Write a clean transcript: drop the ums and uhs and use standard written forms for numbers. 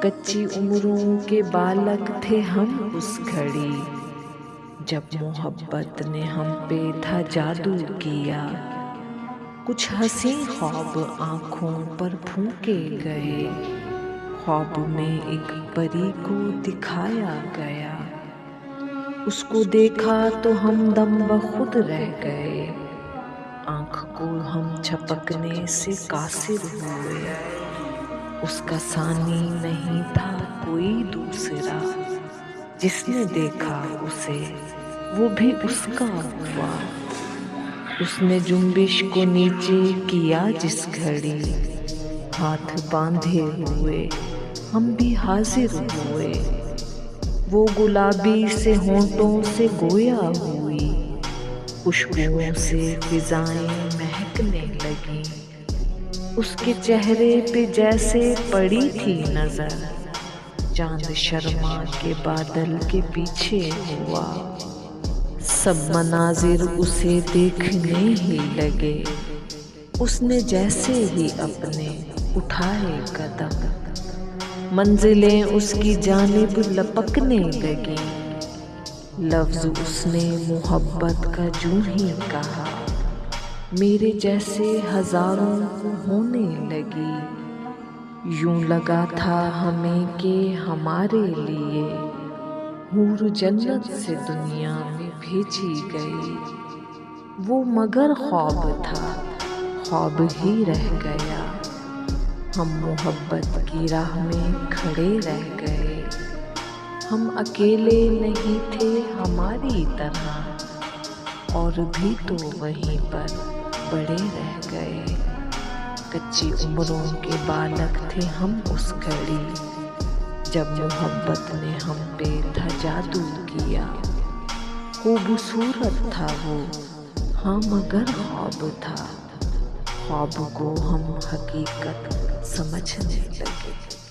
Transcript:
कच्ची उम्रों के बालक थे हम उस घड़ी, जब मोहब्बत ने हम पे था जादू किया। कुछ हंसी ख्वाब आँखों पर फूंके गए, ख्वाब में एक परी को दिखाया गया। उसको देखा तो हम दम बखुद रह गए, आँख को हम झपकने से कासिर हुए। उसका सानी नहीं था कोई दूसरा, जिसने देखा उसे वो भी उसका हुआ। उसने जुम्बिश को नीचे किया जिस घड़ी, हाथ बांधे हुए हम भी हाजिर हुए। वो गुलाबी से होंठों से गोया हुई, खुशबुओं से फिजाएं महकने लगी। उसके चेहरे पे जैसे पड़ी थी नजर, चांद शर्मा के बादल के पीछे हुआ। सब मनाजिर उसे देखने ही लगे, उसने जैसे ही अपने उठाए कदम, मंजिलें उसकी जानिब लपकने लगी। लफ्ज उसने मोहब्बत का जूं ही कहा, मेरे जैसे हजारों को होने लगी। यूं लगा था हमें कि हमारे लिए हूर जन्नत से दुनिया में भेजी गई। वो मगर ख्वाब था, ख्वाब ही रह गया। हम मोहब्बत की राह में खड़े रह गए। हम अकेले नहीं थे हमारी तरह, और भी तो वहीं पर बड़े रह गए। कच्ची उम्रों के बालक थे हम उस घड़ी, जब मोहब्बत ने हम पे था जादू किया। खूबसूरत था वो, हाँ मगर ख्वाब था। ख्वाब को हम हकीकत समझने लगे।